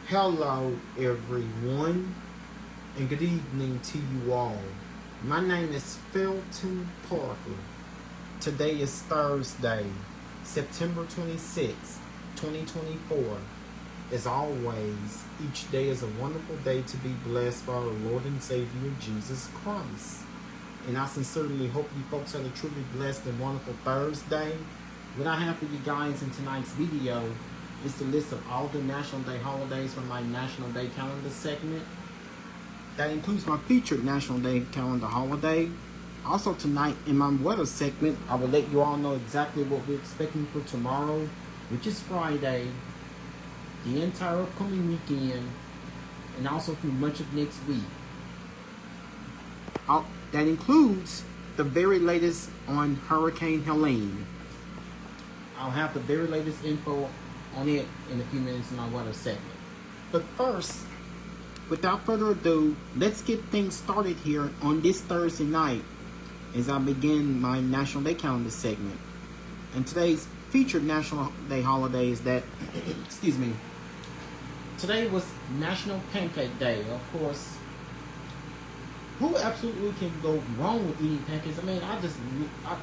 Hello, everyone, and good evening to you all. My name is Felton Parker. Today is Thursday, September 26th, 2024. As always, each day is a wonderful day to be blessed by our Lord and Savior Jesus Christ. And I sincerely hope you folks had a truly blessed and wonderful Thursday. What I have for you guys in tonight's video is the list of all the National Day holidays from my National Day calendar segment. That includes my featured National Day calendar holiday. Also tonight in my weather segment, I will let you all know exactly what we're expecting for tomorrow, which is Friday, the entire upcoming weekend, and also through much of next week. That includes the very latest on Hurricane Helene. I'll have the very latest info on it in a few minutes in my weather segment. But first, without further ado, let's get things started here on this Thursday night as I begin my National Day calendar segment. And today's featured National Day holiday is that, excuse me, today was National Pancake Day. Of course, who absolutely can go wrong with eating pancakes? I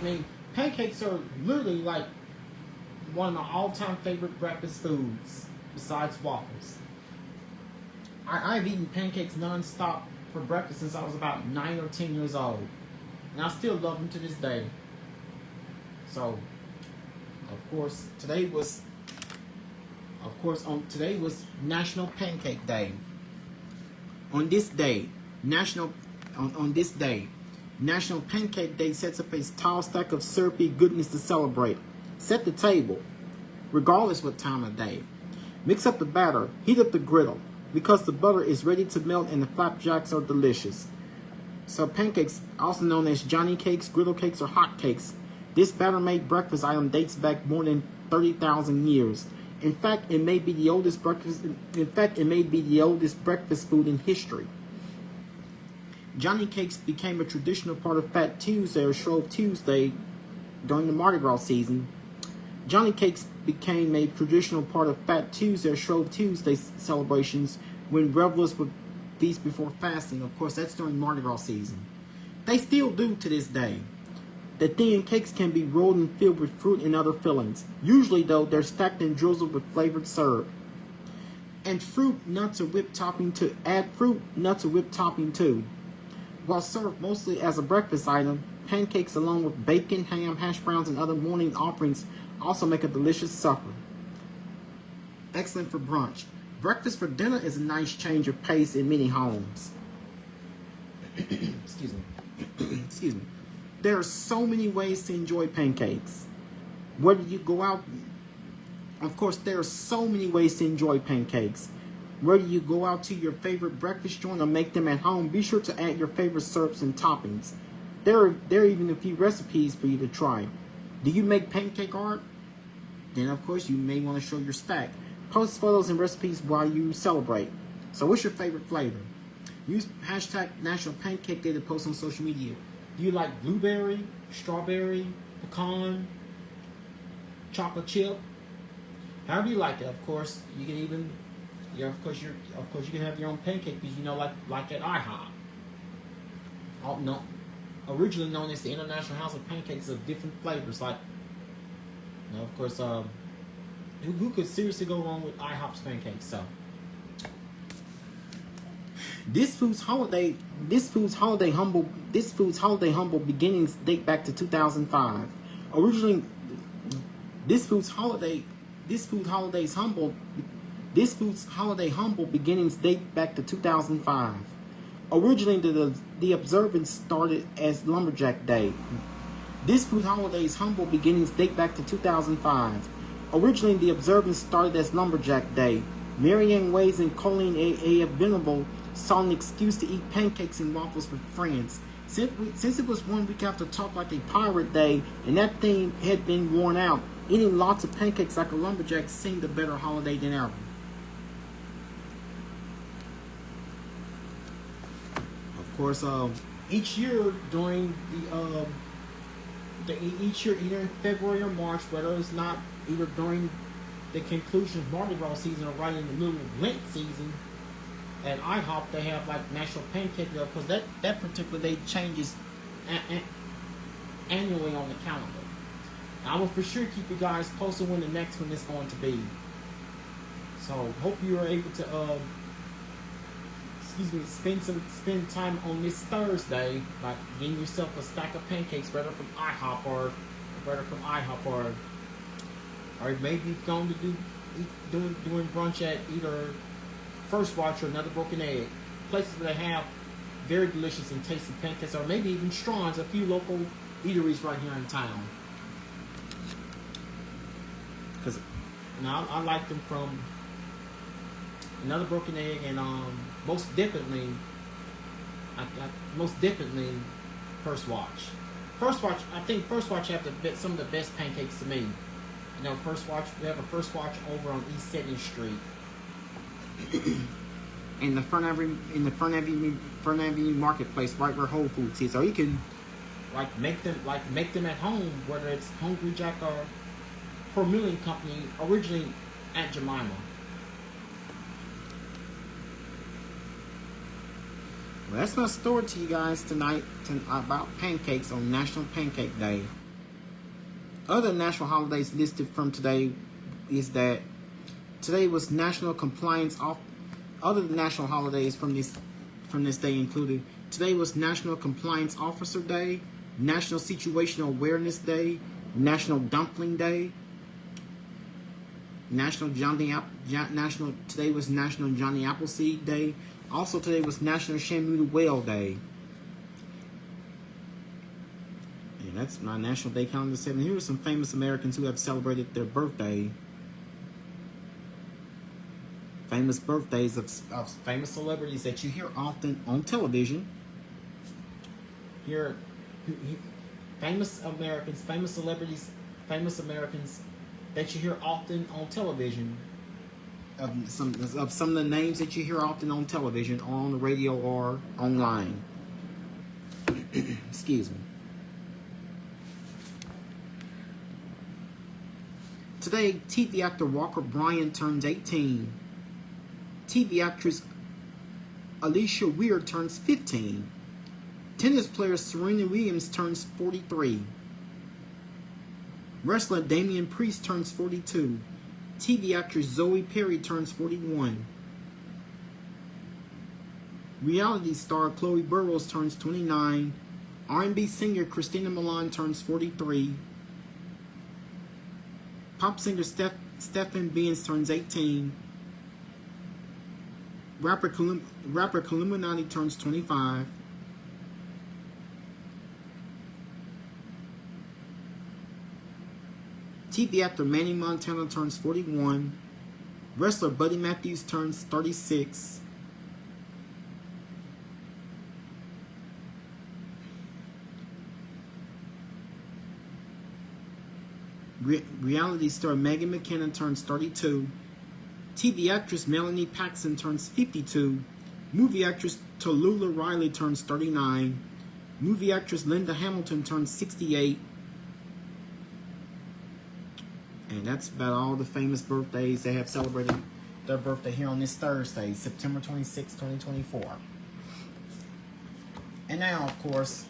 mean, pancakes are literally like one of my all-time favorite breakfast foods besides waffles. I've eaten pancakes non-stop for breakfast since I was about 9 or 10 years old, and I still love them to this day. So, of course, today was National Pancake Day. On this day, National Pancake Day sets up a tall stack of syrupy goodness to celebrate. Set the table, regardless what time of day. Mix up the batter, heat up the griddle, because the butter is ready to melt and the flapjacks are delicious. So pancakes, also known as Johnny cakes, griddle cakes, or hot cakes, this batter-made breakfast item dates back more than 30,000 years. In fact, it may be the oldest breakfast food in history. Johnny cakes became a traditional part of Fat Tuesday or Shrove Tuesday during the Mardi Gras season. Johnny cakes became a traditional part of Fat Tuesday or Shrove Tuesday celebrations when revelers would feast before fasting. Of course, that's during Mardi Gras season. They still do to this day. The thin cakes can be rolled and filled with fruit and other fillings. Usually, though, they're stacked and drizzled with flavored syrup. And fruit, nuts, or whipped topping too. Add fruit, nuts, or whipped topping too. While served mostly as a breakfast item, pancakes along with bacon, ham, hash browns, and other morning offerings also make a delicious supper. Excellent for brunch. Breakfast for dinner is a nice change of pace in many homes. Excuse me. There are so many ways to enjoy pancakes. Whether you go out, of course, there are so many ways to enjoy pancakes. Whether you go out to your favorite breakfast joint or make them at home, be sure to add your favorite syrups and toppings. There are even a few recipes for you to try. Do you make pancake art? Then, of course, you may want to show your stack. Post photos and recipes while you celebrate. So what's your favorite flavor? Use hashtag National Pancake Day to post on social media. Do you like blueberry, strawberry, pecan, chocolate chip? However you like it. Of course, you can even, you can have your own pancake because like at IHOP. Originally known as the International House of Pancakes of different flavors, of course, who could seriously go wrong with IHOP's pancakes? So, this food's holiday humble beginnings date back to 2005. Originally, this food's holiday humble beginnings date back to 2005. Originally, the observance started as Lumberjack Day. This food holiday's humble beginnings date back to 2005. Originally, the observance started as Lumberjack Day. Marianne Weiss and Colleen A. Venable saw an excuse to eat pancakes and waffles with friends. Since it was 1 week after Talk Like a Pirate Day, and that theme had been worn out, eating lots of pancakes like a lumberjack seemed a better holiday than ever. Of course, each year during either in February or March, whether it's not either during the conclusion of Mardi Gras season, or right in the middle of Lent season, at IHOP they have like National Pancake Day, because that particular day changes annually on the calendar. I will for sure keep you guys posted when the next one is going to be. So hope you are able to spend time on this Thursday by getting yourself a stack of pancakes, whether from IHOP or maybe going to doing brunch at either First Watch or Another Broken Egg, places where they have very delicious and tasty pancakes, or maybe even Strawn's, a few local eateries right here in town. Because I like them from Another Broken Egg, and most definitely First Watch. I think First Watch have some of the best pancakes to me. You know, First Watch, we have a First Watch over on East 2nd Street. in the Front Avenue Marketplace, right where Whole Foods is. Or you can make them at home, whether it's Hungry Jack or Per Milling Company, originally Aunt Jemima. Well, that's my story to you guys tonight about pancakes on National Pancake Day. Other national holidays listed from today is that today was National Compliance Off. Other national holidays from this day included: today was National Compliance Officer Day, National Situational Awareness Day, National Dumpling Day, today was National Johnny Appleseed Day. Also today was National Shamu the Whale Day. And that's my National Day Calendar 7. Here are some famous Americans who have celebrated their birthday. Famous birthdays of famous celebrities that you hear often on television. Here, famous celebrities, famous Americans that you hear often on television. Some of the names that you hear often on television, or on the radio, or online. Excuse me. Today, TV actor Walker Bryan turns 18. TV actress Alicia Weir turns 15. Tennis player Serena Williams turns 43. Wrestler Damian Priest turns 42. TV actress Zoe Perry turns 41. Reality star Chloe Burrows turns 29. R&B singer Christina Milian turns 43. Pop singer Stephen Beans turns 18. Rapper Illuminati turns 25. TV actor Manny Montana turns 41. Wrestler Buddy Matthews turns 36. Reality star Megan McKenna turns 32. TV actress Melanie Paxson turns 52. Movie actress Tallulah Riley turns 39. Movie actress Linda Hamilton turns 68. And that's about all the famous birthdays they have celebrated their birthday here on this Thursday, September 26, 2024. And now, of course,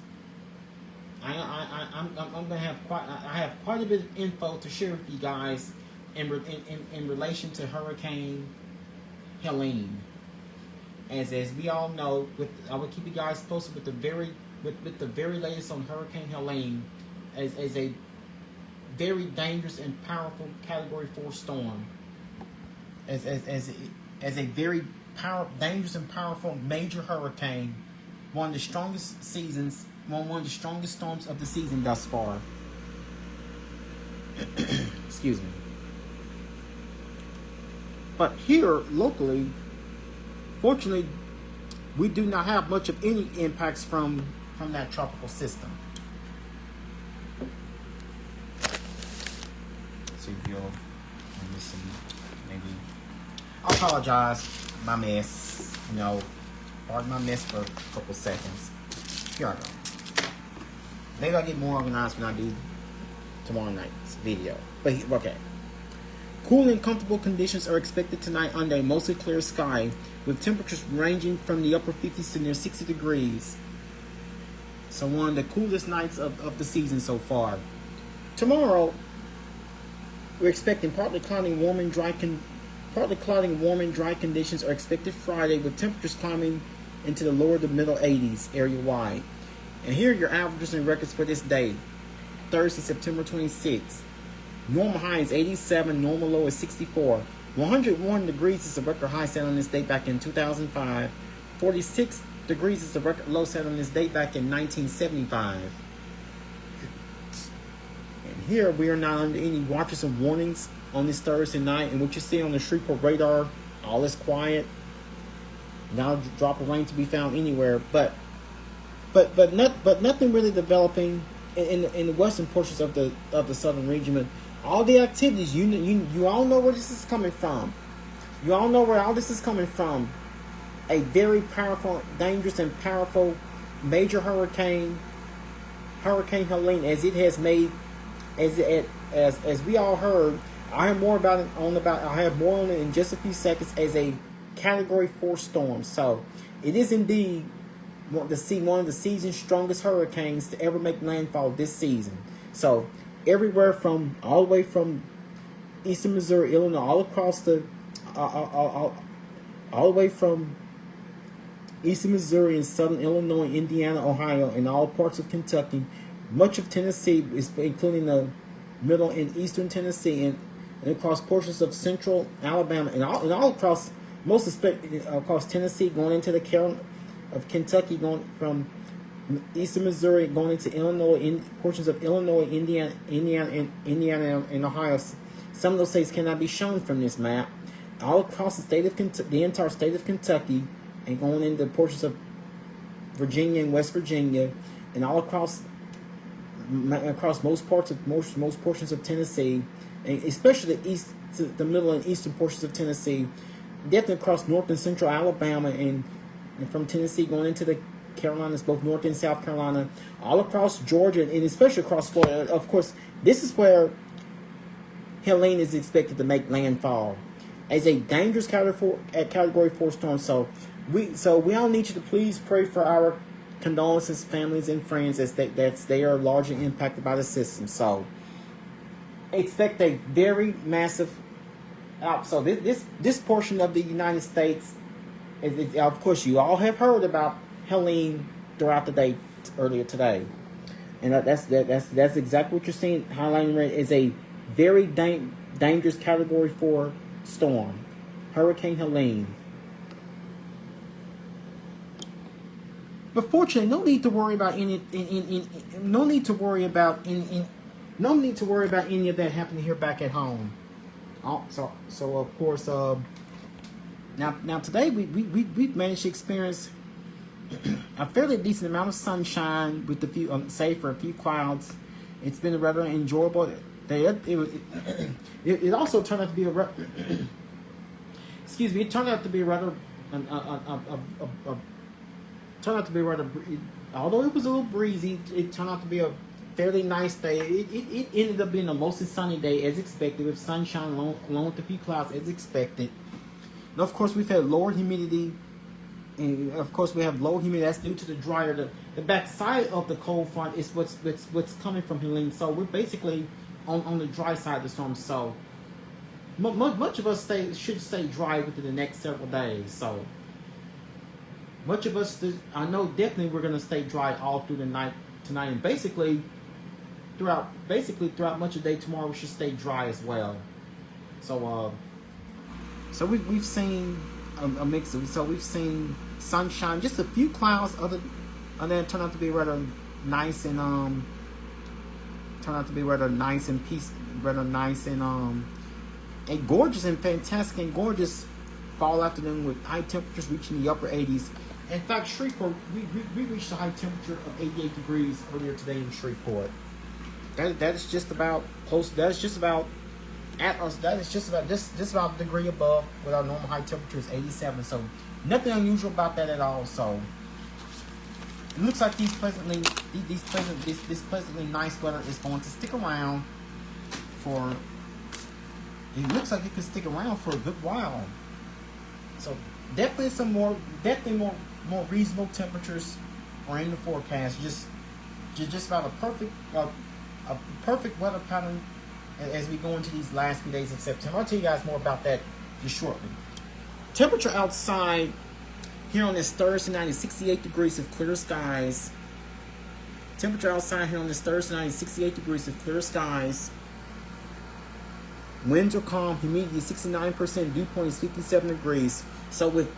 I'm gonna have quite a bit of info to share with you guys in relation to Hurricane Helene. As we all know, I will keep you guys posted with the very latest on Hurricane Helene as a very dangerous and powerful Category 4 storm. As a very dangerous and powerful major hurricane, one of the strongest storms of the season thus far. Excuse me. But here locally, fortunately, we do not have much of any impacts from that tropical system. See if you'll listen. Maybe I apologize, my mess. Pardon my mess for a couple seconds. Here I go. Maybe I'll get more organized when I do tomorrow night's video. But okay. Cool and comfortable conditions are expected tonight under a mostly clear sky, with temperatures ranging from the upper 50s to near 60 degrees. So one of the coolest nights of the season so far. Tomorrow, we're expecting partly cloudy, warm and dry conditions are expected Friday, with temperatures climbing into the lower to middle 80s area-wide. And here are your averages and records for this day. Thursday, September 26th. Normal high is 87, normal low is 64. 101 degrees is the record high set on this date back in 2005. 46 degrees is the record low set on this date back in 1975. And here we are not under any watches and warnings on this Thursday night. And what you see on the Shreveport radar, all is quiet. Not a drop of rain to be found anywhere. But nothing really developing in the western portions of the southern region. But all the activities, you all know where this is coming from. You all know where all this is coming from. A very powerful, dangerous, and powerful major hurricane, Hurricane Helene, as it has made, as we all heard. I have more about it I have more on it in just a few seconds, as a Category 4 storm. So it is indeed one of the season's strongest hurricanes to ever make landfall this season. So everywhere from all the way from eastern Missouri, Illinois, all across the all the way from eastern Missouri and southern Illinois, Indiana, Ohio, and all parts of Kentucky, much of Tennessee, including the middle and eastern Tennessee, and across portions of central Alabama, and all across across Tennessee, going into the Carolina of Kentucky, going from eastern Missouri, going into Illinois, portions of Illinois, Indiana, and Ohio. Some of those states cannot be shown from this map. All across the entire state of Kentucky, and going into portions of Virginia and West Virginia, and all across most portions of Tennessee, and especially the middle and eastern portions of Tennessee, definitely across north and central Alabama, and from Tennessee going into the Carolinas, both North and South Carolina, all across Georgia, and especially across Florida. Of course, this is where Helene is expected to make landfall as a dangerous Category 4 storm. So we all need you to please pray for our condolences, families, and friends, as they are largely impacted by the system. So expect a very massive out. So this portion of the United States, of course, you all have heard about Helene throughout the day earlier today, and that's exactly what you're seeing. Highlighting red is a very dangerous Category 4 storm, Hurricane Helene. But fortunately, no need to worry about any of that happening here back at home. So of course, now today we've managed to experience a fairly decent amount of sunshine with a few, save for a few clouds. It's been a rather enjoyable day. It also turned out to be it turned out to be although it was a little breezy, it turned out to be a fairly nice day. It ended up being a mostly sunny day as expected, with sunshine along with a few clouds as expected. And of course, we've had lower humidity. And of course, we have low humidity. That's due to the drier. The backside of the cold front is what's coming from Helene. So we're basically on the dry side of the storm. So much of us should stay dry within the next several days. So much of us, I know definitely we're going to stay dry all through the night tonight, and basically throughout much of the day tomorrow we should stay dry as well. So we've seen a mix of, so we've seen sunshine, just a few clouds, other than it turned out to be rather nice and a gorgeous and fantastic and gorgeous fall afternoon with high temperatures reaching the upper 80s. In fact, Shreveport, we reached a high temperature of 88 degrees earlier today in Shreveport. That's just about close. That's just about at us. That is just about a degree above, with our normal high temperature is 87. So nothing unusual about that at all. So it looks like this pleasantly nice weather is going to stick around for it looks like it could stick around for a good while. So definitely more reasonable temperatures are in the forecast. Just about a perfect weather pattern as we go into these last few days of September. I'll tell you guys more about that just shortly. Temperature outside here on this Thursday night is 68 degrees with clear skies. Temperature outside here on this Thursday night is 68 degrees with clear skies. Winds are calm, humidity is 69%, dew point is 57 degrees. So with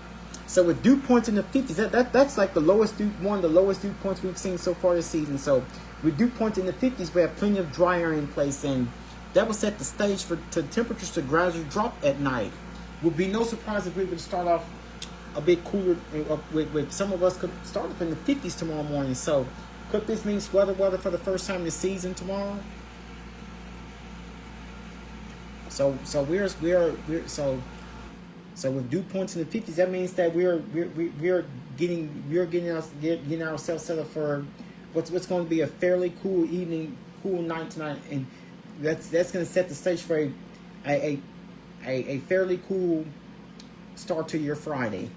dew points in the 50s, that's like the lowest one of the lowest dew points we've seen so far this season. So with dew points in the 50s, we have plenty of dry air in place, and that will set the stage for temperatures to gradually drop at night. Would be no surprise if we would start off a bit cooler. With some of us could start off in the 50s tomorrow morning. So could this mean weather for the first time this season tomorrow? So with dew points in the 50s, that means that we're getting ourselves set up for what's going to be a fairly cool evening, cool night tonight, and that's going to set the stage for a fairly cool start to your Friday.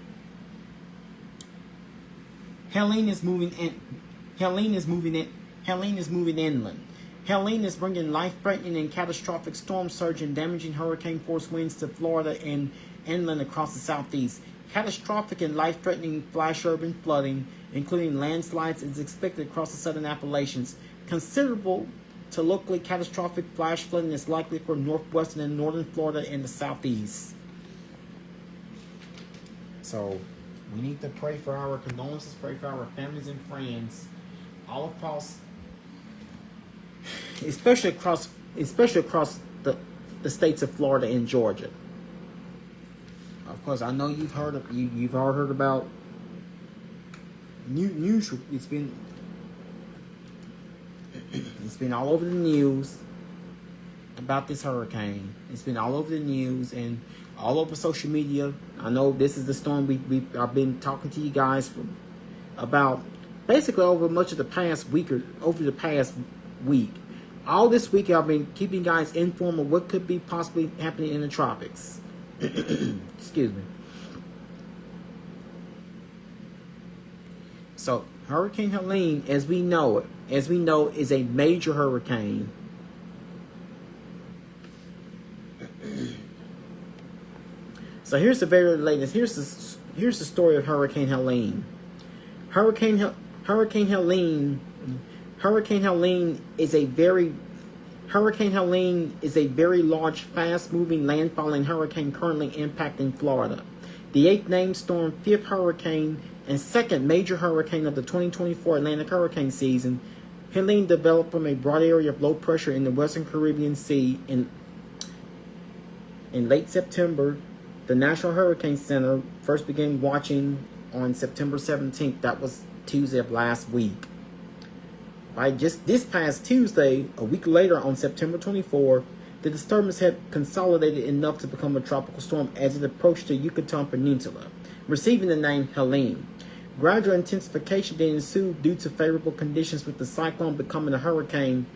Helene is moving inland. Helene is bringing life-threatening and catastrophic storm surge and damaging hurricane-force winds to Florida and inland across the southeast. Catastrophic and life-threatening flash urban flooding, including landslides, is expected across the southern Appalachians. Considerable to locally catastrophic flash flooding is likely for northwestern and northern Florida and the southeast. So we need to pray for our condolences, pray for our families and friends all across, especially across the states of Florida and Georgia. Of course, I know you've all heard about news. It's been all over the news about this hurricane. It's been all over the news and all over social media. I know this is the storm I've been talking to you guys about basically over much of the past week or over the past week. All this week I've been keeping guys informed of what could be possibly happening in the tropics. Excuse me. So Hurricane Helene, as we know, is a major hurricane. So here's the very latest. Here's the story of Hurricane Helene. Hurricane Helene is a very large, fast-moving, landfalling hurricane currently impacting Florida. The 8th named storm, 5th hurricane, and 2nd major hurricane of the 2024 Atlantic hurricane season, Helene developed from a broad area of low pressure in the Western Caribbean Sea in late September. The National Hurricane Center first began watching on September 17th. That was Tuesday of last week. By just this past Tuesday, a week later on September 24th, the disturbance had consolidated enough to become a tropical storm as it approached the Yucatan Peninsula, receiving the name Helene. Gradual intensification then ensued due to favorable conditions, with the cyclone becoming a hurricane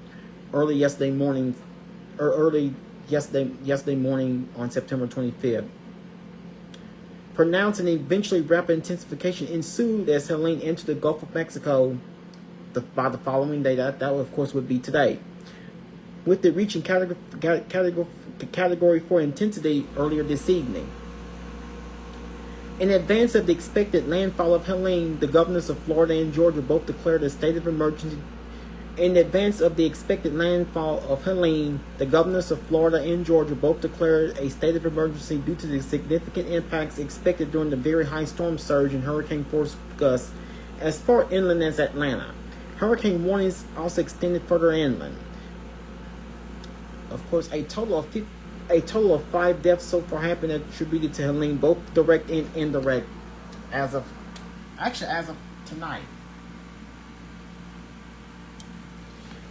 early yesterday morning on September 25th. Pronounced and eventually rapid intensification ensued as Helene entered the Gulf of Mexico by the following day. That of course would be today, with it reaching category 4 intensity earlier this evening. In advance of the expected landfall of Helene, the governors of Florida and Georgia both declared a state of emergency. In advance of the expected landfall of Helene, the governors of Florida and Georgia both declared a state of emergency due to the significant impacts expected during the very high storm surge and hurricane force gusts as far inland as Atlanta. Hurricane warnings also extended further inland. Of course, a total of 5 deaths so far have been attributed to Helene, both direct and indirect, as of tonight.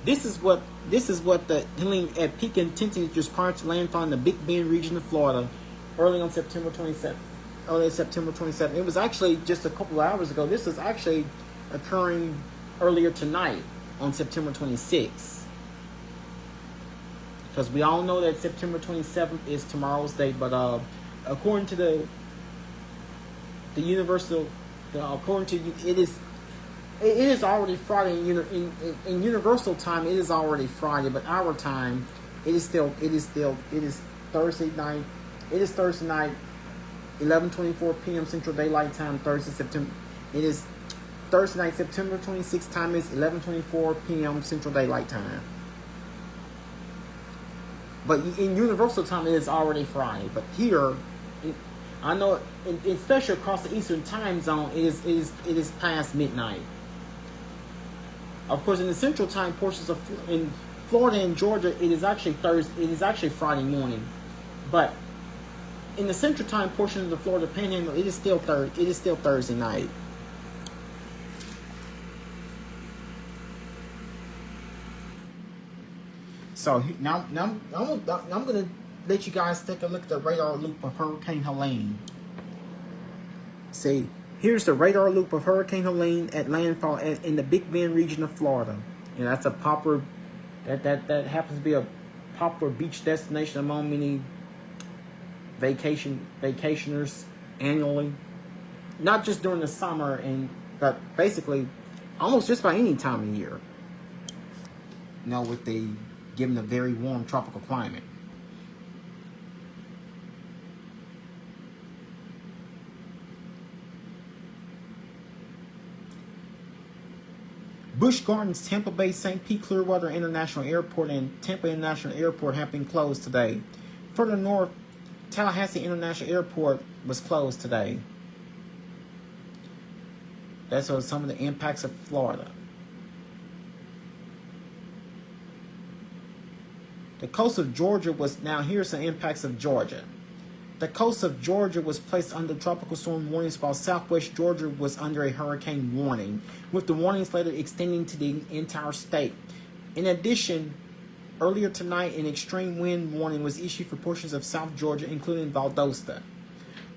This is what the Helene at peak intensity just prior to landfall in the Big Bend region of Florida, early September 27th. It was actually just a couple of hours ago. This was actually occurring earlier tonight on September 26th. because we all know that September 27th is tomorrow's date. But according to the universal, according to it is already Friday in universal time. It is already Friday, but our time it is Thursday night. It is Thursday night, 11:24 p.m. Central Daylight Time. Thursday, September. It is Thursday night, September 26th. Time is 11:24 p.m. Central Daylight Time. But in universal time, it is already Friday. But here, I know, especially across the Eastern Time Zone, it is past midnight. Of course, in the Central Time portions of in Florida and Georgia, it is actually Thursday. It is actually Friday morning. But in the Central Time portion of the Florida Panhandle, it is still Thursday night. So now I'm gonna let you guys take a look at the radar loop of Hurricane Helene. See, here's the radar loop of Hurricane Helene at landfall in the Big Bend region of Florida. And that's a popular that happens to be a popular beach destination among many vacationers annually. Not just during the summer, but basically almost just by any time of year. You know, given the very warm tropical climate. Busch Gardens, Tampa Bay, St. Pete Clearwater International Airport, and Tampa International Airport have been closed today. Further north, Tallahassee International Airport was closed today. That's some of the impacts of Florida. The coast of Georgia here's some impacts of Georgia. The coast of Georgia was placed under tropical storm warnings while southwest Georgia was under a hurricane warning, with the warnings later extending to the entire state. In addition, earlier tonight, an extreme wind warning was issued for portions of South Georgia, including Valdosta.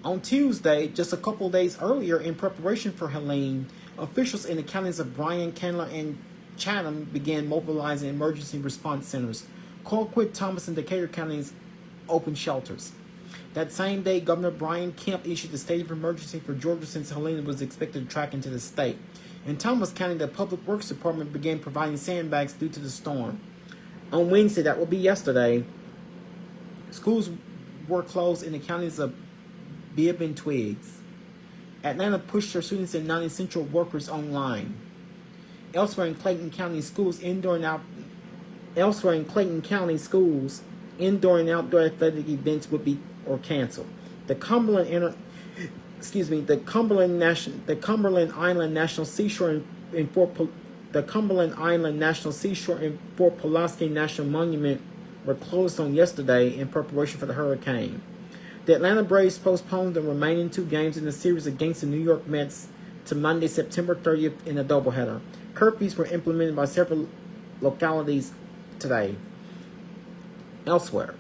On Tuesday, just a couple days earlier, in preparation for Helene, officials in the counties of Bryan, Candler, and Chatham began mobilizing emergency response centers. Colquitt, Thomas, and Decatur counties opened shelters. That same day, Governor Brian Kemp issued a state of emergency for Georgia since Helene was expected to track into the state. In Thomas County, the Public Works Department began providing sandbags due to the storm. On Wednesday, that will be yesterday, schools were closed in the counties of Bibb and Twiggs. Atlanta pushed their students and non-essential workers online. Elsewhere in Clayton County, indoor and outdoor athletic events would be canceled. The Cumberland Island National Seashore and Fort Pulaski National Monument were closed on yesterday in preparation for the hurricane. The Atlanta Braves postponed the remaining 2 games in the series against the New York Mets to Monday, September 30th in a doubleheader. Curfews were implemented by several localities today. Elsewhere,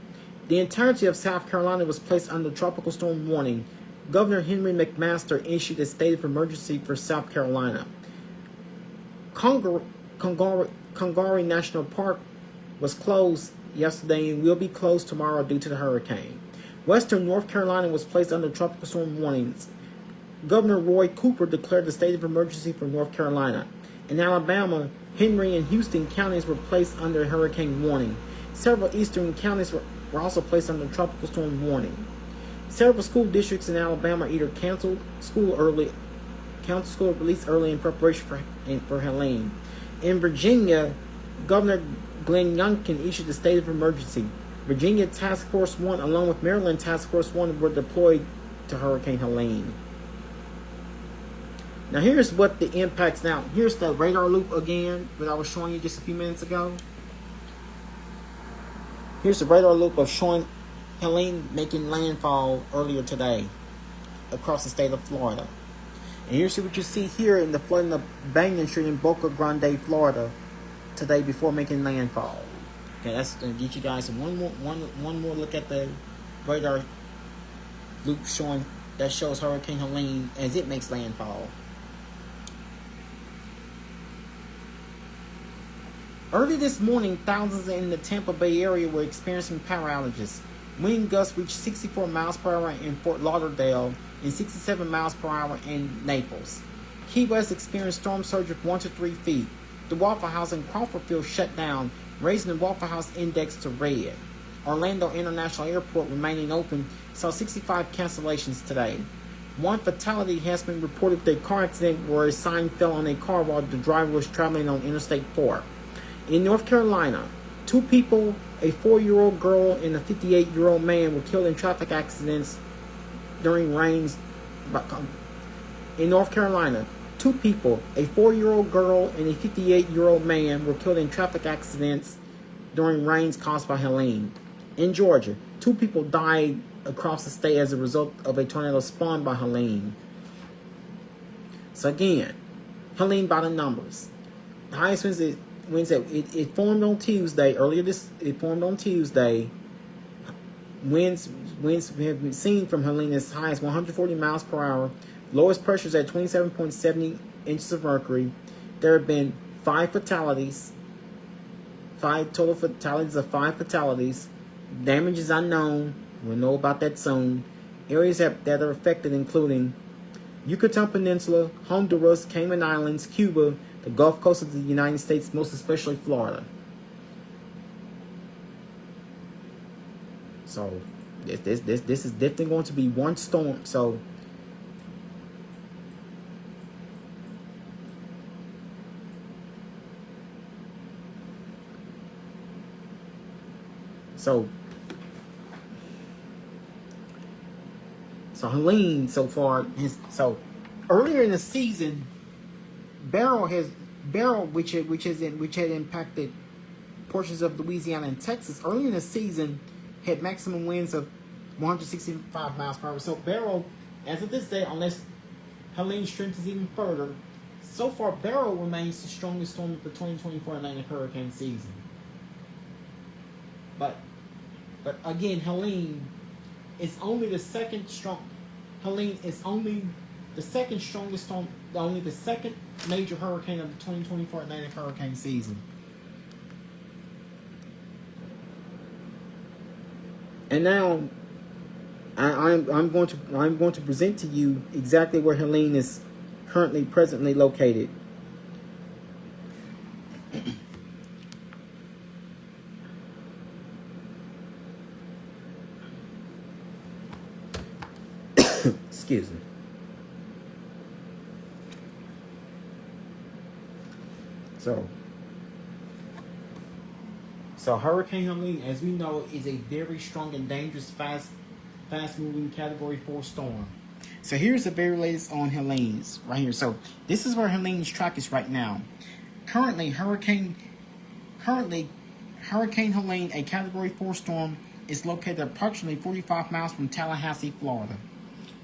the entirety of South Carolina was placed under tropical storm warning. Governor Henry McMaster issued a state of emergency for South Carolina. Congaree National Park was closed yesterday and will be closed tomorrow due to the hurricane. Western North Carolina was placed under tropical storm warnings. Governor Roy Cooper declared a state of emergency for North Carolina. In Alabama, Henry and Houston counties were placed under a hurricane warning. Several eastern counties were also placed under tropical storm warning. Several school districts in Alabama either canceled school release early in preparation for Helene. In Virginia, Governor Glenn Youngkin issued a state of emergency. Virginia Task Force 1, along with Maryland Task Force 1, were deployed to Hurricane Helene. Now here's what the impacts. Now here's the radar loop again that I was showing you just a few minutes ago. Here's the radar loop of showing Helene making landfall earlier today across the state of Florida. And here's what you see here in the flooding of Banyan Street in Boca Grande, Florida today before making landfall. Okay, that's going to get you guys one more look at the radar loop that shows Hurricane Helene as it makes landfall. Early this morning, thousands in the Tampa Bay area were experiencing power outages. Wind gusts reached 64 miles per hour in Fort Lauderdale and 67 miles per hour in Naples. Key West experienced storm surge of 1 to 3 feet. The Waffle House in Crawford Field shut down, raising the Waffle House index to red. Orlando International Airport, remaining open, saw 65 cancellations today. One fatality has been reported with a car accident where a sign fell on a car while the driver was traveling on Interstate 4. In North Carolina, 2 people, a 4-year-old girl and a 58-year-old man, were killed in traffic accidents during rains. In North Carolina, 2 people, a 4-year-old girl and a 58-year-old man, were killed in traffic accidents during rains caused by Helene. In Georgia, 2 people died across the state as a result of a tornado spawned by Helene. So again, Helene by the numbers. The highest winds that it formed on Tuesday. It formed on Tuesday. Winds have been seen from Helene as high as 140 miles per hour. Lowest pressure is at 27.70 inches of mercury. There have been 5 fatalities. 5 total fatalities of 5 fatalities. Damage is unknown. We'll know about that soon. Areas that are affected including Yucatan Peninsula, Honduras, Cayman Islands, Cuba, the Gulf Coast of the United States, most especially Florida. So this is definitely going to be one storm. So Helene so far earlier in the season, Beryl, which had impacted portions of Louisiana and Texas, early in the season had maximum winds of 165 miles per hour. So Beryl, as of this day, unless Helene's strengthens even further, so far Beryl remains the strongest storm of the 2024 Atlantic hurricane season. But again, Helene is only the second strong. Helene is only the second strongest storm, only the second major hurricane of the 2024 Atlantic hurricane season. And now, I'm going to present to you exactly where Helene is presently located. Excuse me. So Hurricane Helene, as we know, is a very strong and dangerous, fast-moving Category 4 storm. So here's the very latest on Helene's right here. So this is where Helene's track is right now. Currently Hurricane Helene, a Category 4 storm, is located approximately 45 miles from Tallahassee, Florida.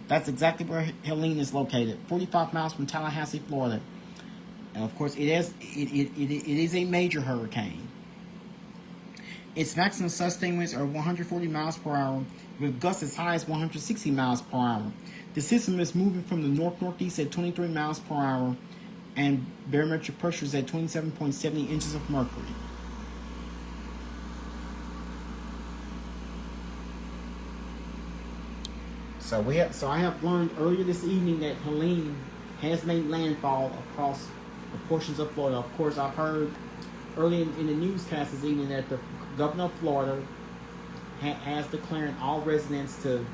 That's exactly where Helene is located, 45 miles from Tallahassee, Florida. And of course, it is a major hurricane. Its maximum sustained winds are 140 miles per hour, with gusts as high as 160 miles per hour. The system is moving from the north-northeast at 23 miles per hour, and barometric pressure is at 27.70 inches of mercury. So I have learned earlier this evening that Helene has made landfall across the portions of Florida. Of course, I've heard early in the newscast this evening that the governor of Florida has declared all residents to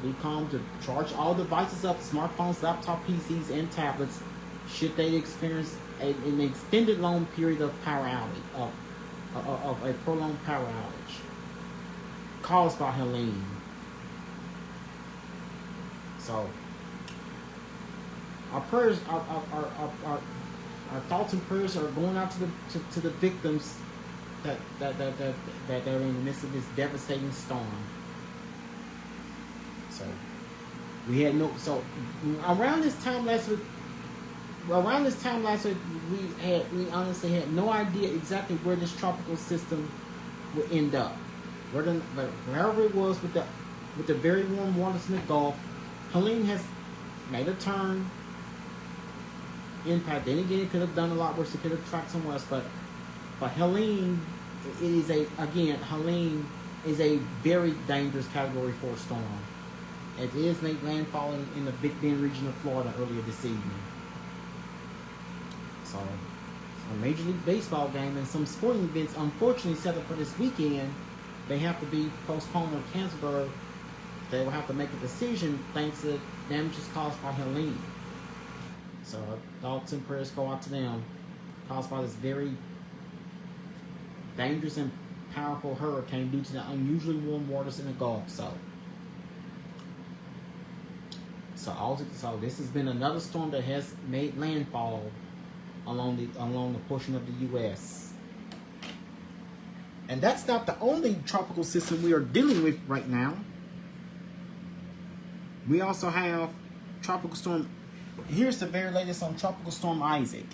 be calm, to charge all devices up, smartphones, laptop, PCs, and tablets, should they experience an extended long period of power outage, of a prolonged power outage caused by Helene. So our prayers, our thoughts and prayers are going out to the victims that are in the midst of this devastating storm. So we around this time last week, we honestly had no idea exactly where this tropical system would end up. Wherever it was with the very warm waters in the Gulf, Helene has made a turn. Impact. Then again, it could have done a lot worse. It could have tracked somewhere else, but But Helene, it is Helene is a very dangerous Category 4 storm. It is made landfall in the Big Bend region of Florida earlier this evening. So, a Major League Baseball game and some sporting events, unfortunately, set up for this weekend, they have to be postponed or canceled. They will have to make a decision thanks to damages caused by Helene. So, thoughts and prayers go out to them, caused by this very dangerous and powerful hurricane due to the unusually warm waters in the Gulf. So this has been another storm that has made landfall along the portion of the U.S. And that's not the only tropical system we are dealing with right now. We also have tropical storm. Here's the very latest on Tropical Storm Isaac.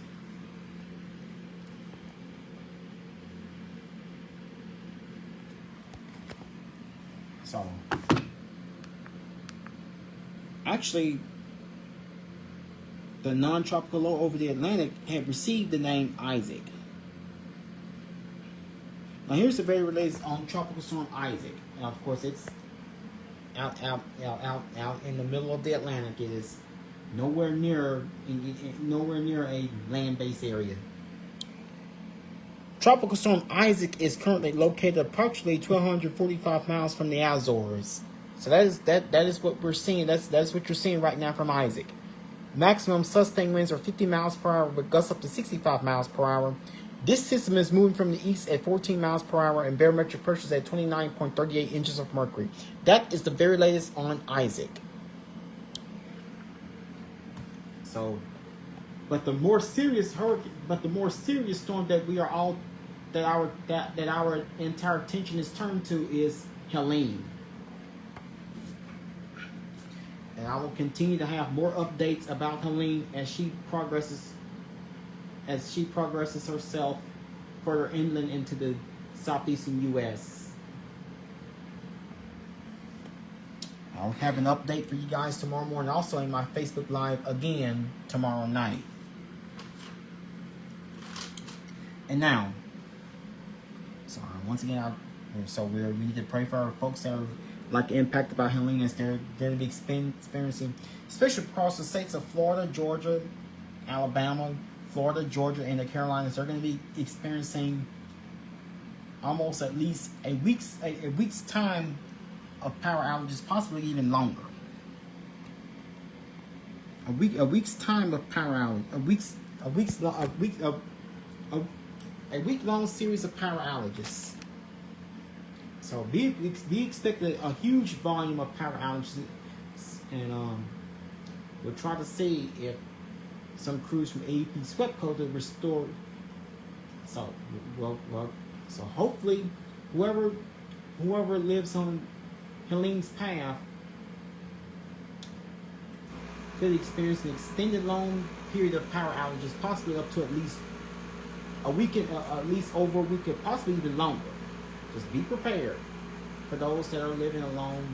So, actually, the non-tropical low over the Atlantic had received the name Isaac. Now, here's the very latest on Tropical Storm Isaac. Now, of course, it's out in the middle of the Atlantic. It is nowhere near a land-based area. Tropical Storm Isaac is currently located approximately 1,245 miles from the Azores. So that is what we're seeing. That's what you're seeing right now from Isaac. Maximum sustained winds are 50 miles per hour with gusts up to 65 miles per hour. This system is moving from the east at 14 miles per hour and barometric pressure is at 29.38 inches of mercury. That is the very latest on Isaac. So, but the more serious storm that our entire attention is turned to is Helene. And I will continue to have more updates about Helene as she progresses herself further inland into the southeastern U.S. I'll have an update for you guys tomorrow morning, also in my Facebook Live again tomorrow night. And now, once again, we need to pray for our folks that are impacted by Helene as they're going to be experiencing, especially across the states of Florida, Georgia, Alabama, Florida, Georgia, and the Carolinas. They're going to be experiencing almost at least a week's time of power outages, possibly even longer. A week's time of power outage. A week-long series of power outages. So we expect a huge volume of power outages, and we'll try to see if some crews from AEP SWEPCO to restore. So so hopefully whoever lives on Helene's path could experience an extended long period of power outages, possibly up to at least a weekend, at least over a weekend, possibly even longer. Just be prepared for those that are living along,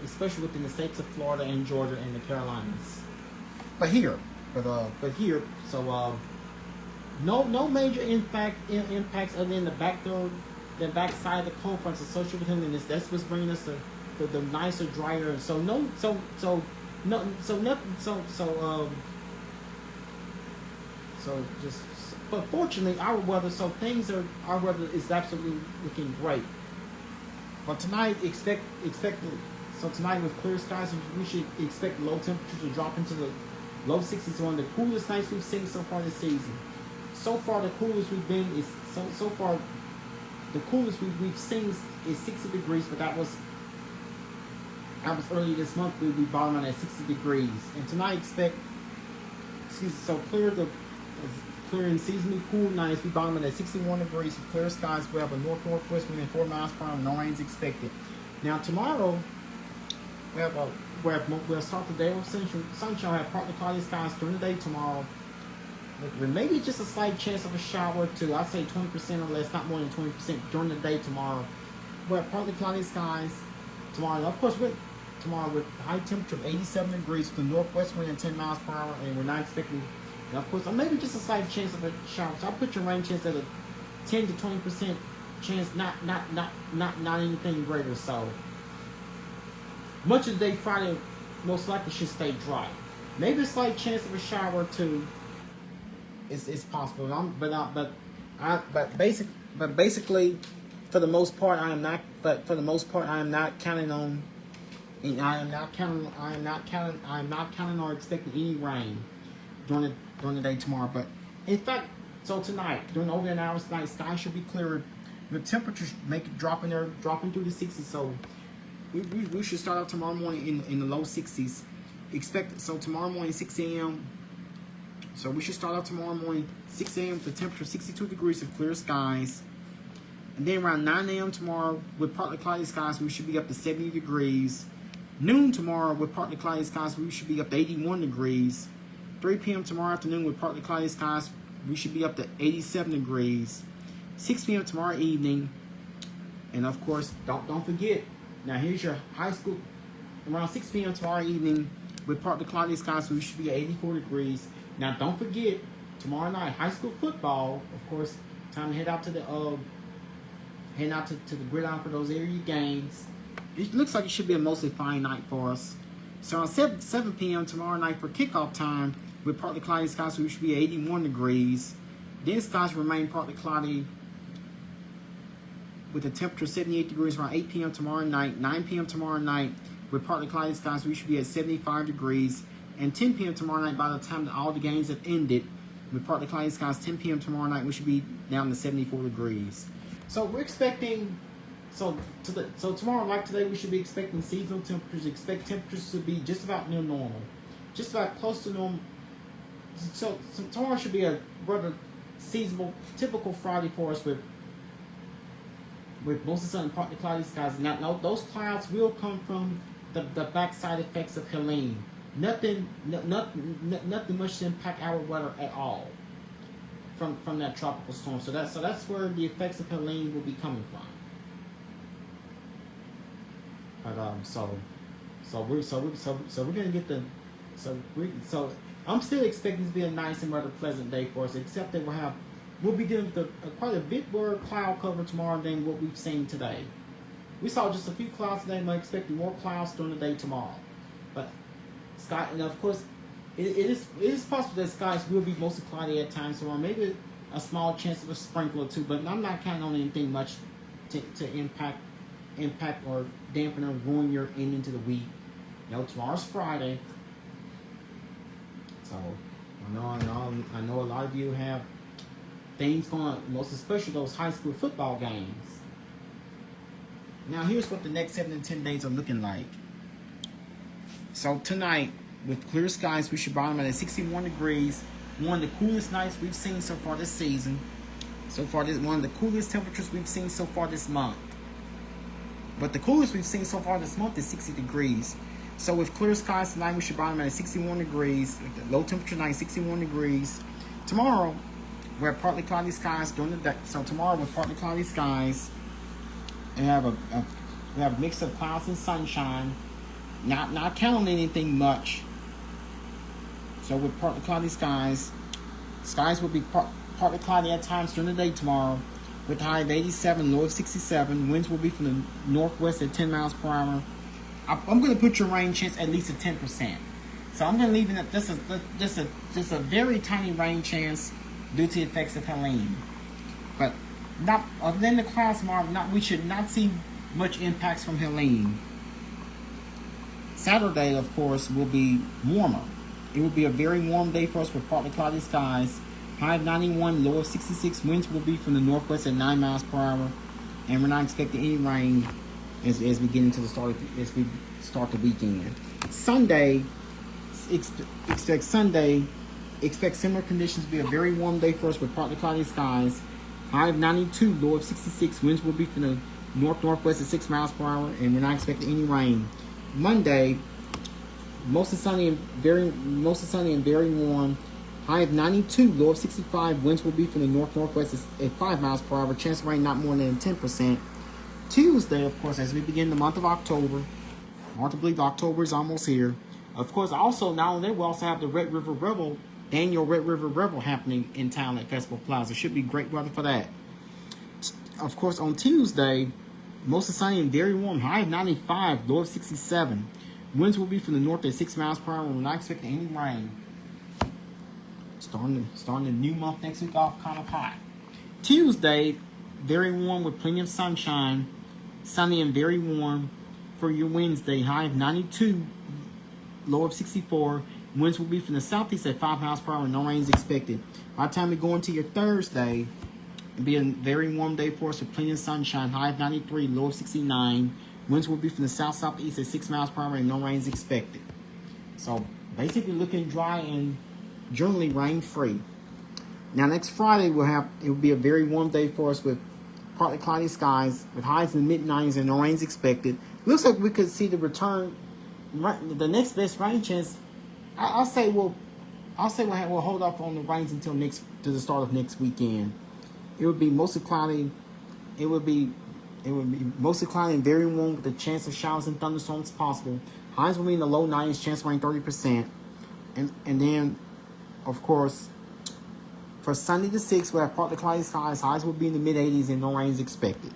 especially within the states of Florida and Georgia and the Carolinas. No major impacts other than the backside of the cold fronts associated with Helene. That's what's bringing us the nicer, drier. But fortunately, our weather is absolutely looking great. But tonight, tonight with clear skies, we should expect low temperatures to drop into the low 60s. One of the coolest nights we've seen so far this season. So far, the coolest we've been is the coolest we've seen is 60 degrees. But that was earlier this month. We'll be bottoming at 60 degrees, and tonight clear and seasonally cool nights. We bottom at 61 degrees with clear skies. We have a northwest wind at 4 miles per hour. No rains expected. Now tomorrow we'll start the day with sunshine. We have partly cloudy skies during the day tomorrow. With maybe just a slight chance of a shower or two. I'd say 20% or less, not more than 20% during the day tomorrow. We have partly cloudy skies tomorrow. Of course, tomorrow with high temperature of 87 degrees with the northwest wind at 10 miles per hour, and we're not expecting. And of course, maybe just a slight chance of a shower. So I'll put your rain chance at 10 to 20% chance, not anything greater. So much of the day Friday most likely should stay dry. Maybe a slight chance of a shower or two is possible. But basically, for the most part, I am not. But for the most part, I am not counting on. And I am not counting or expecting any rain during the day tomorrow. But in fact, so tonight during the overnight hours tonight, sky should be clearer. The temperatures dropping through the 60s. So we should start out tomorrow morning in the low 60s. So tomorrow morning 6 a.m. So we should start out tomorrow morning 6 a.m. The temperature 62 degrees of clear skies. And then around 9 a.m. tomorrow with partly cloudy skies, we should be up to 70 degrees. Noon tomorrow with partly cloudy skies, we should be up to 81 degrees. 3 p.m. tomorrow afternoon with partly cloudy skies, we should be up to 87 degrees. 6 p.m. tomorrow evening, and of course, don't forget. Now here's your high school. Around 6 p.m. tomorrow evening with partly cloudy skies, we should be at 84 degrees. Now don't forget, tomorrow night high school football. Of course, time to head out to the to the gridiron for those area games. It looks like it should be a mostly fine night for us. So at 7 p.m. tomorrow night for kickoff time with partly cloudy skies, we should be at 81 degrees. Then skies remain partly cloudy with a temperature 78 degrees around 8 p.m. tomorrow night. 9 p.m. tomorrow night with partly cloudy skies, we should be at 75 degrees. And 10 p.m. tomorrow night, by the time that all the games have ended, with partly cloudy skies, 10 p.m. tomorrow night, we should be down to 74 degrees. So we're expecting, so tomorrow, like today, we should be expecting seasonal temperatures. Expect temperatures to be just about near normal, just about close to normal. So tomorrow should be a rather seasonal, typical Friday for us with most of the sun and partly cloudy skies. Now those clouds will come from the backside effects of Helene. Nothing much to impact our weather at all from that tropical storm. So that's where the effects of Helene will be coming from. But so we're gonna get so I'm still expecting to be a nice and rather pleasant day for us, except that we'll be getting quite a bit more cloud cover tomorrow than what we've seen today. We saw just a few clouds today, and I'm expecting more clouds during the day tomorrow. But sky, and of course, it is possible that skies will be mostly cloudy at times, or maybe a small chance of a sprinkle or two. But I'm not counting on anything much to impact or dampen or ruin your ending to the week. You know, tomorrow's Friday, so I know a lot of you have things going on, most especially those high school football games. Now here's what the next 7 to 10 days are looking like. So tonight, with clear skies, we should bottom out at 61 degrees. One of the coolest nights we've seen so far this season. One of the coolest temperatures we've seen so far this month. But the coolest we've seen so far this month is 60 degrees. So with clear skies tonight, we should bottom out at 61 degrees. With the low temperature night, 61 degrees. Tomorrow, we have partly cloudy skies during the day. So tomorrow with partly cloudy skies, and we have a mix of clouds and sunshine. Not counting anything much. So with partly cloudy skies will be partly cloudy at times during the day tomorrow, with high of 87, low of 67. Winds will be from the northwest at 10 miles per hour. I'm going to put your rain chance at least at 10%. So I'm going to leave it at just a very tiny rain chance due to the effects of Helene. But not other than the clouds tomorrow, we should not see much impacts from Helene. Saturday, of course, will be warmer. It will be a very warm day for us with partly cloudy skies. High of 91, low of 66. Winds will be from the northwest at 9 miles per hour. And we're not expecting any rain as we get into as we start the weekend. Sunday, expect similar conditions to be a very warm day for us with partly cloudy skies. High of 92, low of 66. Winds will be from the northwest at 6 miles per hour, and we're not expecting any rain. Monday, mostly sunny and very warm. High of 92, low of 65. Winds will be from the northwest at 5 miles per hour. Chance of rain not more than 10%. Tuesday, of course, as we begin the month of October. Hard to believe October is almost here. Of course, also not only that, we also have the Red River Revel, annual Red River Revel happening in town at Festival Plaza. Should be great weather for that. of course, on Tuesday, mostly sunny and very warm. High of 95, low of 67. Winds will be from the north at 6 miles per hour. We're not expecting any rain. Starting the new month next week off kind of hot. Tuesday, very warm with plenty of sunshine. Sunny and very warm for your Wednesday. High of 92, low of 64. Winds will be from the southeast at 5 miles per hour. No rain is expected. By the time we go into your Thursday, it'll be a very warm day for us with plenty of sunshine. High of 93, low of 69. Winds will be from the south-southeast at 6 miles per hour and no rain is expected. So basically looking dry and generally rain-free. Now next Friday it will be a very warm day for us with partly cloudy skies with highs in the mid-90s and no rain is expected. Looks like we could see the return, the next best rain chance. I'll say we'll hold off on the rains until to the start of next weekend. It would be mostly cloudy. It would be mostly cloudy and very warm with a chance of showers and thunderstorms possible. Highs will be in the low 90s, chance of rain 30%. And then, of course, for Sunday the 6th, we'll have partly cloudy skies. Highs will be in the mid-80s and no rain is expected.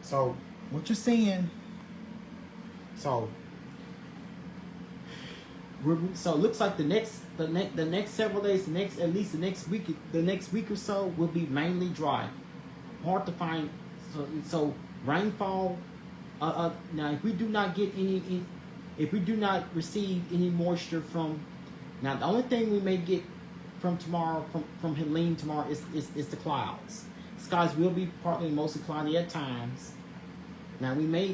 So, what you're seeing, so it looks like the next several days, at least the next week or so will be mainly dry. Hard to find. So rainfall. Now, if we do not receive any moisture from, now the only thing we may get from tomorrow, from Helene tomorrow is the clouds. Skies will be partly mostly cloudy at times. Now we may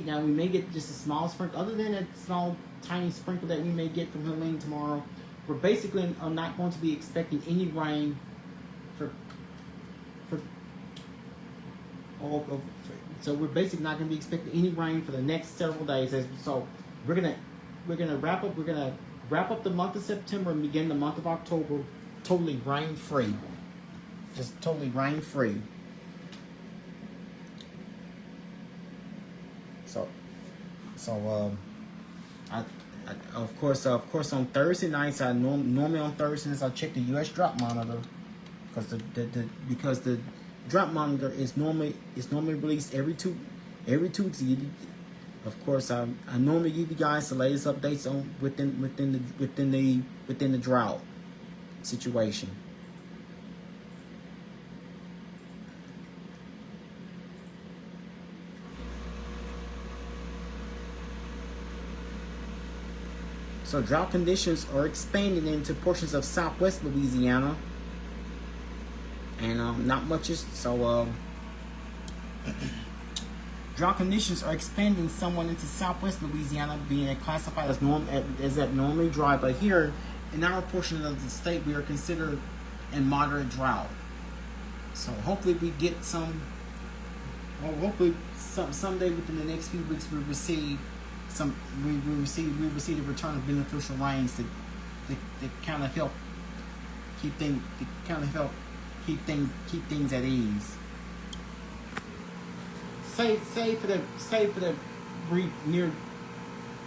get just a small sprinkle. Other than that small tiny sprinkle that we may get from Helene tomorrow, we're basically are not going to be expecting any rain so we're basically not going to be expecting any rain for the next several days. So we're gonna wrap up the month of September and begin the month of October totally rain free, just totally rain free. Of course on Thursday nights, normally on Thursdays I check the U.S. drought monitor because the drought monitor is normally released every two weeks. Of course, I normally give you guys the latest updates on within the drought situation. So drought conditions are expanding into portions of southwest Louisiana, and not much is so. Drought conditions are expanding somewhat into southwest Louisiana, being classified as abnormally dry. But here in our portion of the state, we are considered in moderate drought. So hopefully we get some. Well, hopefully someday within the next few weeks we receive the return of beneficial rains to kind of help keep things at ease. Say for the brief near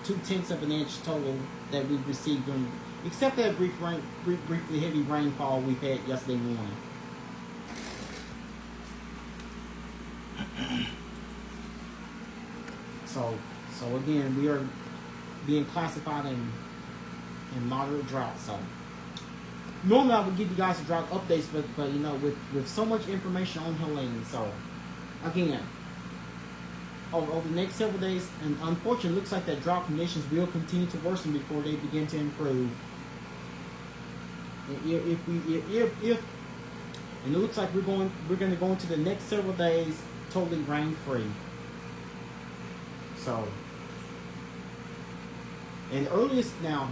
0.2 of an inch total that we received during, except that briefly heavy rainfall we've had yesterday morning. So again, we are being classified in moderate drought. So normally I would give you guys the drought updates, but with so much information on Helene, so again, over the next several days, and unfortunately, it looks like that drought conditions will continue to worsen before they begin to improve. If and it looks like we're going to go into the next several days totally rain free. So, and earliest now,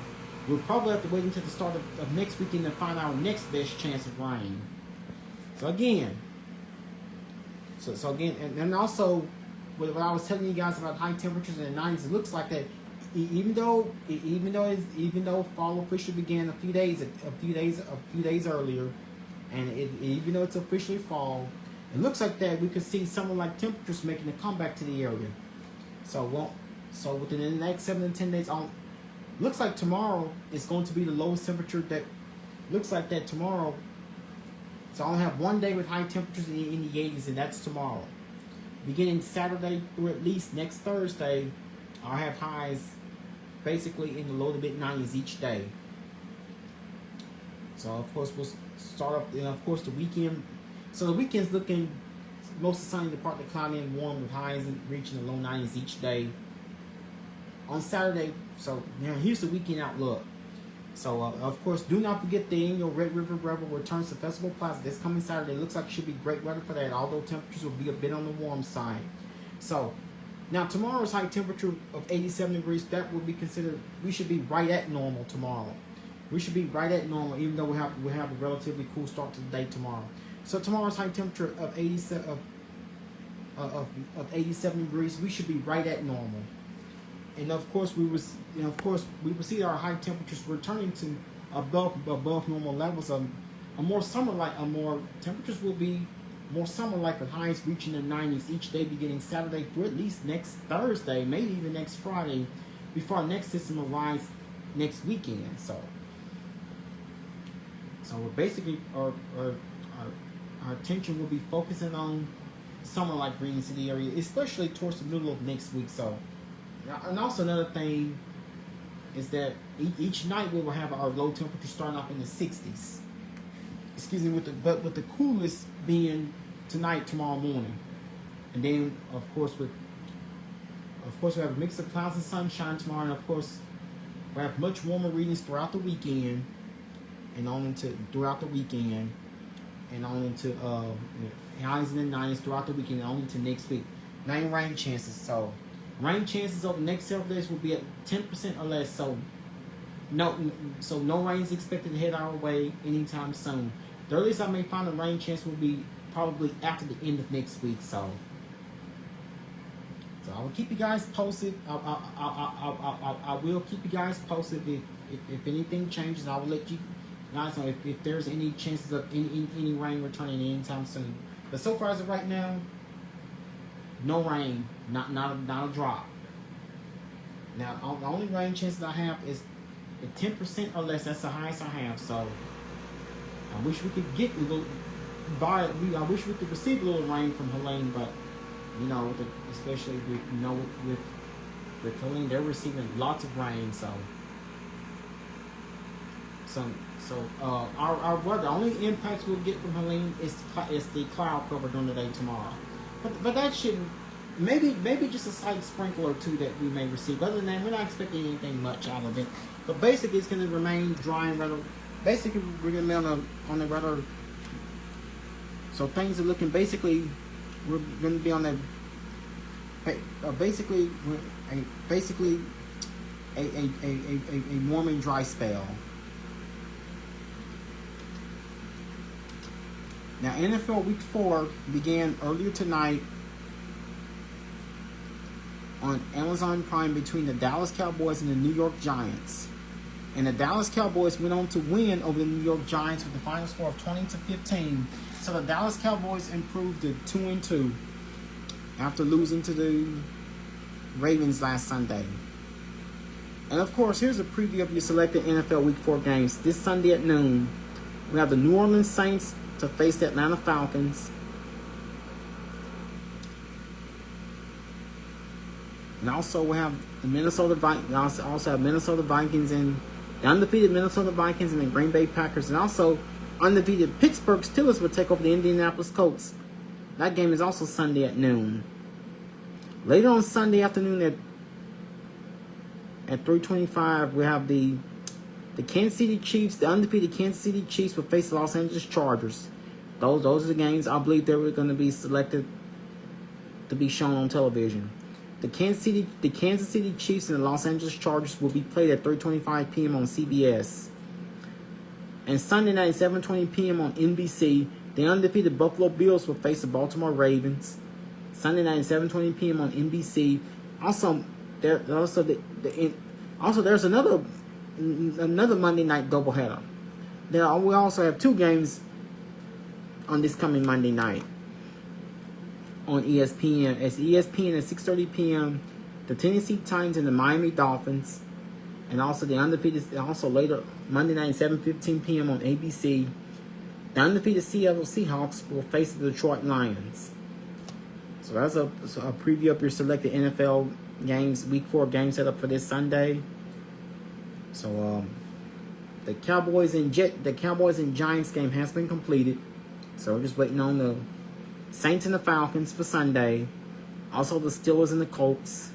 we'll probably have to wait until the start of next weekend to find our next best chance of rain. So again, and also, what I was telling you guys about high temperatures in the 90s, it looks like that even though fall officially began a few days earlier, and even though it's officially fall, it looks like that we could see something like temperatures making a comeback to the area. So within the next 7 to 10 days, looks like tomorrow is going to be the lowest temperature. That looks like that tomorrow So I'll have one day with high temperatures in the 80s, and that's tomorrow. Beginning Saturday through at least next Thursday, I'll have highs basically in the low to mid 90s each day. So of course we'll start up, and of course the weekend. So the weekend's looking mostly sunny to partly cloudy and warm with highs reaching the low 90s each day. On Saturday, so now here's the weekend outlook. So of course, do not forget the annual Red River Rebel returns to Festival Plaza this coming Saturday. It looks like it should be great weather for that, although temperatures will be a bit on the warm side. So now tomorrow's high temperature of 87 degrees, that will be considered, we should be right at normal tomorrow. We should be right at normal, even though we have a relatively cool start to the day tomorrow. So tomorrow's high temperature of 87 degrees, we should be right at normal. And of course, we will see our high temperatures returning to above normal levels. Temperatures will be more summer-like with highs reaching the 90s each day beginning Saturday through at least next Thursday, maybe even next Friday, before our next system arrives next weekend. So we're basically our attention will be focusing on summer-like Green City area, especially towards the middle of next week. So. And also another thing is that each night we will have our low temperature starting off in the 60s. Excuse me, with the coolest being tonight, tomorrow morning, and then of course we have a mix of clouds and sunshine tomorrow, and of course we have much warmer readings throughout the weekend, and on into highs in the 90s throughout the weekend, and on into next week. 9 rain chances. So. Rain chances over the next several days will be at 10% or less. So no rain is expected to head our way anytime soon. The earliest I may find a rain chance will be probably after the end of next week. So I will keep you guys posted. I will keep you guys posted if anything changes. I will let you guys know if there's any chances of any rain returning anytime soon. But so far as of right now, no rain, not a drop. Now, the only rain chances I have is at 10% or less. That's the highest I have. So, I wish we could get a little. I wish we could receive a little rain from Helene, but especially with Helene, they're receiving lots of rain. Our weather, the only impacts we'll get from Helene is the cloud cover during the day tomorrow. But that shouldn't, maybe just a slight sprinkle or two that we may receive. Other than that, we're not expecting anything much out of it. But basically, it's going to remain dry and rather. Basically, we're going to be on the rather. So things are looking basically. We're going to be on the. Basically a warm and dry spell. Now, NFL Week 4 began earlier tonight on Amazon Prime between the Dallas Cowboys and the New York Giants. And the Dallas Cowboys went on to win over the New York Giants with the final score of 20-15. So the Dallas Cowboys improved to 2-2 after losing to the Ravens last Sunday. And of course, here's a preview of your selected NFL Week 4 games. This Sunday at noon, we have the New Orleans Saints to face the Atlanta Falcons. And also we have the Minnesota Vikings. Also have Minnesota Vikings and the undefeated Minnesota Vikings and the Green Bay Packers. And also undefeated Pittsburgh Steelers will take over the Indianapolis Colts. That game is also Sunday at noon. Later on Sunday afternoon at 3:25, we have the Kansas City Chiefs, the undefeated Kansas City Chiefs will face the Los Angeles Chargers. Those are the games I believe they were going to be selected to be shown on television. The Kansas City Chiefs and the Los Angeles Chargers will be played at 3:25 p.m. on CBS. And Sunday night at 7:20 p.m. on NBC, the undefeated Buffalo Bills will face the Baltimore Ravens. Sunday night at 7:20 p.m. on NBC. Also, there's another Monday night doubleheader. We also have 2 games on this coming Monday night on ESPN. It's ESPN at 6:30 p.m. The Tennessee Titans and the Miami Dolphins, and also the undefeated. Also later Monday night at 7:15 p.m. on ABC. The undefeated Seattle Seahawks will face the Detroit Lions. So that's a preview of your selected NFL games, Week 4 game setup for this Sunday. So the Cowboys and Giants game has been completed. So we're just waiting on the Saints and the Falcons for Sunday. Also the Steelers and the Colts.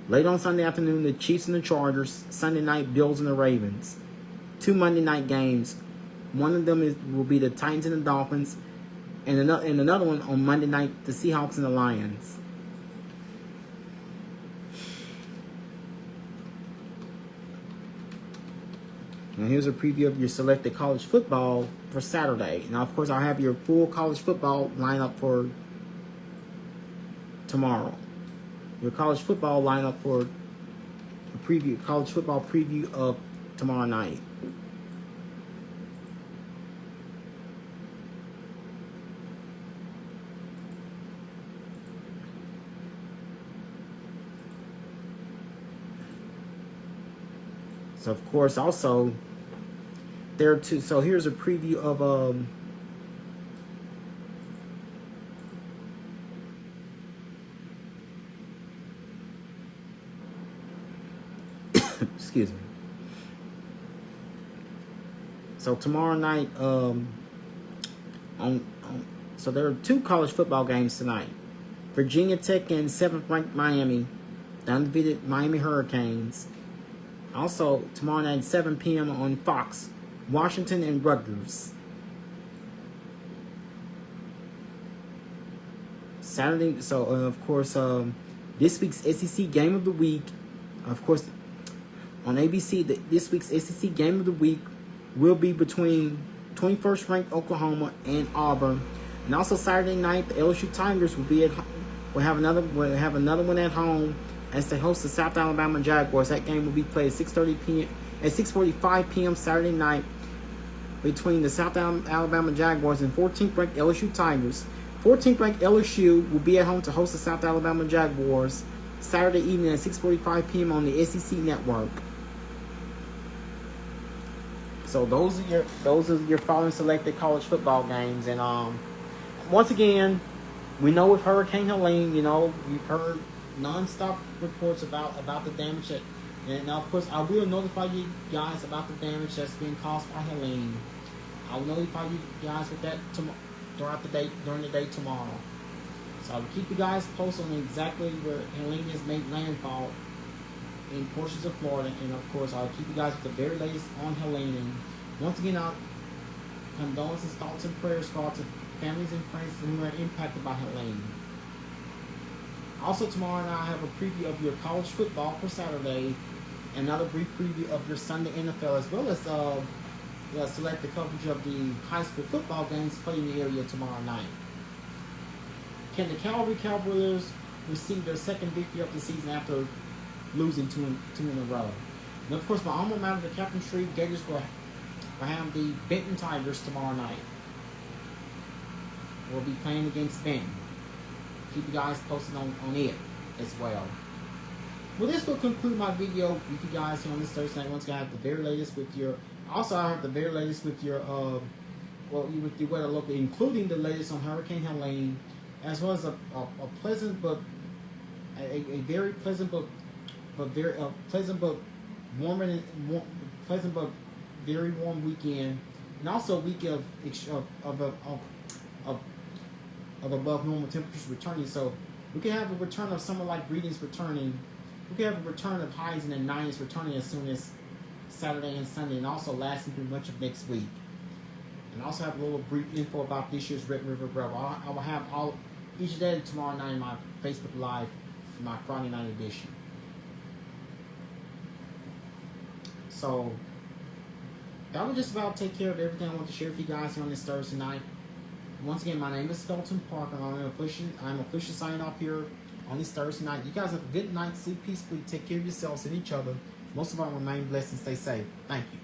Late on Sunday afternoon, the Chiefs and the Chargers. Sunday night, Bills and the Ravens. 2 Monday night games. One of them will be the Titans and the Dolphins. And another one on Monday night, the Seahawks and the Lions. Now here's a preview of your selected college football for Saturday. Now, of course, I'll have your full college football lineup for tomorrow. Your college football lineup for a college football preview of tomorrow night. So, of course, also, there are two. So, here's a preview of excuse me. So, tomorrow night, so there are 2 college football games tonight. Virginia Tech and 7th ranked Miami, the undefeated Miami Hurricanes. Also, tomorrow night, 7 p.m. on Fox, Washington and Rutgers. Saturday, so of course, this week's SEC Game of the Week, of course, on ABC, this week's SEC Game of the Week will be between 21st ranked Oklahoma and Auburn. And also Saturday night, the LSU Tigers will have another one at home as they host the South Alabama Jaguars. That game will be played at 6:45 p.m. Saturday night between the South Alabama Jaguars and 14th ranked LSU Tigers. 14th ranked LSU will be at home to host the South Alabama Jaguars Saturday evening at 6:45 p.m. on the SEC Network. So those are your following selected college football games. And once again, we know with Hurricane Helene, you've heard non-stop reports about the damage and now, of course, I will notify you guys about the damage that's being caused by Helene. I'll notify you guys with that during the day tomorrow. So I'll keep you guys posted on exactly where Helene has made landfall in portions of Florida, and of course I'll keep you guys with the very latest on Helene. And once again, our condolences, thoughts, and prayers go out to families and friends who are impacted by Helene. Also tomorrow night I have a preview of your college football for Saturday, another brief preview of your Sunday NFL, as well as select the coverage of the high school football games played in the area tomorrow night. Can the Calvary Cavaliers receive their second victory of the season after losing two in a row? And of course, my alma mater, the Captain Street Gators, will have the Benton Tigers tomorrow night. We'll be playing against Benton. Keep you guys posted on it as well. Well, this will conclude my video with you guys here on this Thursday night. Once again, I have the very latest with your. Also, I have the very latest with your with your weather local, including the latest on Hurricane Helene, as well as a pleasant but a very pleasant but very pleasant but pleasant but very warm weekend, and also a week of above normal temperatures returning. So we can have a return of summer-like greetings returning. We can have a return of highs in the 90s returning as soon as Saturday and Sunday, and also lasting through much of next week. And also have a little brief info about this year's Red River Rebel. I will have each day tomorrow night in my Facebook Live for my Friday night edition. So that will just about take care of everything I want to share with you guys here on this Thursday night. Once again, my name is Felton Parker. I'm officially signing off here on this Thursday night. You guys have a good night. Sleep peacefully. Take care of yourselves and each other. Most of all, remain blessed and stay safe. Thank you.